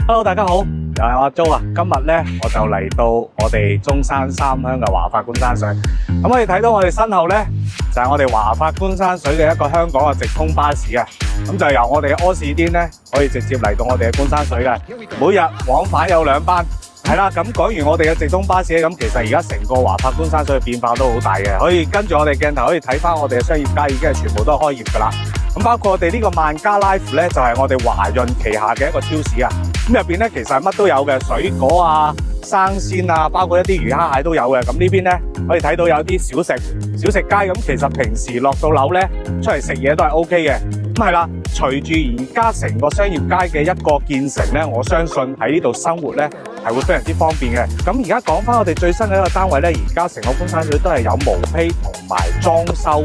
Hello， 大家好，又係阿 Jo 啊。今日咧我就嚟到我哋中山三鄉嘅華發觀山水。咁可以睇到我哋身後咧就係我哋華發觀山水嘅一個香港嘅直通巴士嘅。咁就由我哋嘅柯士甸咧可以直接嚟到我哋嘅觀山水嘅。每日往返有2班。係啦，咁講完我哋嘅直通巴士咧，咁其實而家成個華發觀山水嘅變化都好大嘅。可以跟住我哋鏡頭可以睇翻我哋嘅商業街已經係全部都係開業㗎啦。咁包括我哋呢個萬家 Life 咧，就係我哋華潤旗下嘅一個超市啊。咁入邊咧其實乜都有嘅，水果啊、生鮮啊，包括一啲魚蝦蟹都有嘅。咁呢邊咧可以睇到有啲小食街。咁其實平時落到樓咧出嚟食嘢都係 OK 嘅。咁係啦，隨住而家成個商業街嘅一個建成咧，我相信喺呢度生活咧係會非常之方便嘅。咁而家講翻我哋最新嘅一個單位咧，而家成個觀山水都係有毛坯同埋裝修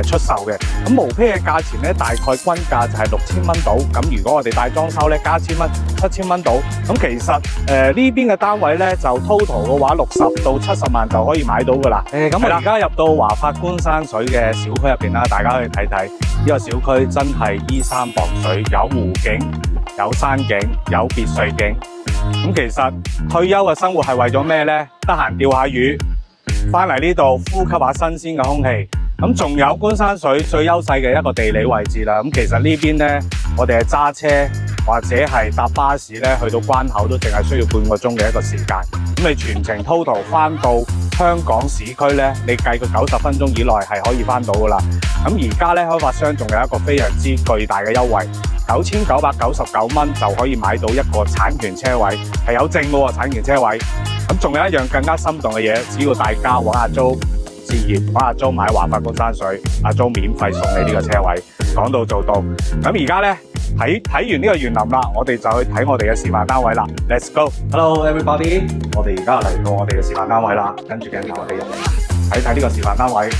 出售嘅。咁毛坯嘅價錢咧大概均價就係6000蚊到。咁如果我哋帶裝修咧加1000蚊，7000蚊到。咁其實呢邊嘅單位咧就 total 嘅話60到70萬就可以買到噶啦。咁我而家入到華發觀山水嘅小區入邊啦，大家可以睇睇呢個小區真係依山傍水，有湖景、有山景、有別墅景。咁其實退休嘅生活係為咗咩呢？得閒釣下魚，翻嚟呢度呼吸下新鮮嘅空氣。咁仲有觀山水最優勢嘅一個地理位置啦。咁其實呢邊呢，我哋係揸車或者係搭巴士咧，去到關口都淨係需要半個鐘嘅一個時間。咁你全程 total 翻到香港市區咧，你計佢90分鐘以內係可以翻到噶啦。咁而家咧開發商仲有一個非常之巨大嘅優惠，9999蚊就可以買到一個產權車位，係有證嘅喎產權車位。咁仲有一樣更加心動嘅嘢，只要大家揾阿 Jo置業，揾阿 Jo買華發觀山水，阿 Jo免費送你呢個車位，講到做到。咁而家咧睇完呢個園林啦，我哋就去睇我哋嘅示範單位啦。Let's go！Hello everybody， 我哋而家嚟到我哋嘅示範單位啦，跟住鏡頭我哋入嚟睇睇呢個示範單位。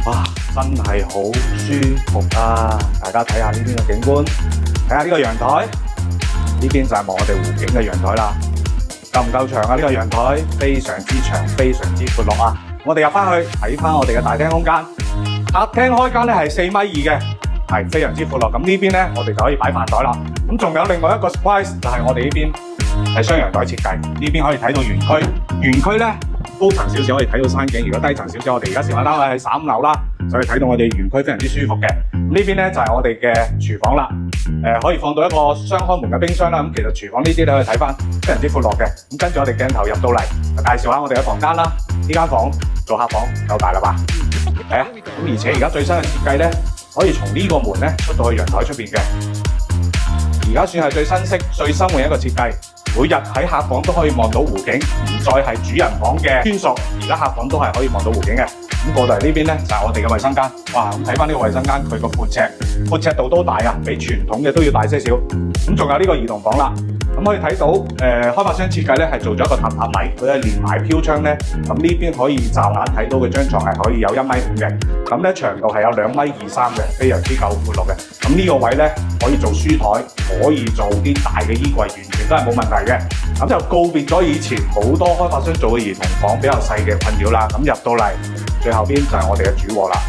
哇，真係好舒服啊！大家睇下呢邊嘅景觀，睇下呢個陽台，呢邊就係望我哋湖景嘅陽台啦。夠唔夠長啊？呢個陽台非常之長，非常之闊落啊！我哋入翻去睇翻我哋嘅大廳空間，客廳開間咧係4.2米嘅，係非常之闊落。咁呢邊咧，我哋就可以擺飯台啦。咁仲有另外一個 surprise 就係我哋呢邊係雙陽台設計，呢邊可以睇到園區。園區咧高層少少可以睇到山景，如果低層少少，我哋而家示範單位係35樓啦，就可以睇到我哋園區非常之舒服嘅。呢邊咧就係我哋嘅廚房啦，可以放到一個雙開門嘅冰箱啦。咁其實廚房呢啲你可以睇翻非常之闊落嘅。咁跟住我哋鏡頭入到嚟，就介紹下我哋嘅房間啦。呢間房做客房夠大啦吧？係啊，咁而且而家最新嘅設計咧，可以從呢個門咧出到去陽台出邊嘅。而家算係最新式、最新嘅一個設計。每日喺客房都可以望到湖景，唔再係主人房嘅專屬，而家客房都係可以望到湖景嘅。咁過到嚟呢邊咧就係我哋嘅衛生間。哇，咁睇翻呢個衛生間，佢個闊尺度都大啊，比傳統嘅都要大些少。咁仲有呢個兒童房啦。咁可以睇到，開發商設計咧係做咗一個榻榻米，佢係連埋飄窗咧。咁呢邊可以驟眼睇到嘅張床係可以有1.5米嘅，咁咧長度係有2.23米嘅，非常之夠闊落嘅。咁呢個位咧可以做書台，可以做啲大嘅衣櫃，完全都係冇問題嘅。咁就告別咗以前好多開發商做嘅兒童房比較細嘅困擾啦。咁入到嚟最後邊就係我哋嘅主臥啦。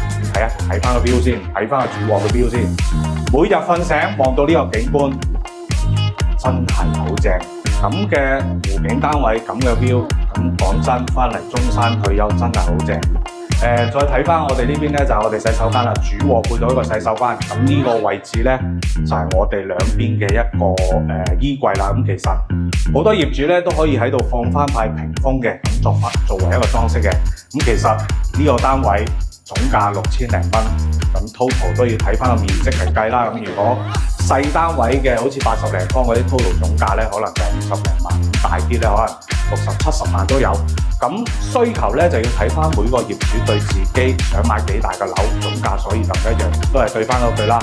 睇翻個標先，睇翻個主臥嘅標先。每日瞓醒望到呢個景觀，真係好正。咁嘅湖景單位，咁嘅 view， 咁講真，翻嚟中山退休真係好正。再睇翻我哋呢邊咧，就係我哋洗手間啦。主臥配咗一個洗手間，咁呢個位置咧就係我哋兩邊嘅一個衣櫃啦。咁其實好多業主咧都可以喺度放翻塊屏風嘅，咁作為一個裝飾嘅。咁其實呢個單位總價6000零蚊，咁 total 都要睇翻個面積嚟計啦。咁如果細單位嘅好似80零方嗰啲 total 總價咧，可能就50零萬，大啲咧可能60、70萬都有。咁需求咧就要睇翻每個業主對自己想買幾大嘅樓，總價所以就唔一樣，都係對翻嗰句啦。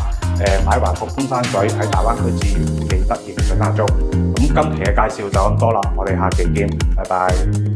買華發觀山水喺大灣區置業，記得認準下租。咁今期嘅介紹就咁多啦，我哋下期見，拜拜。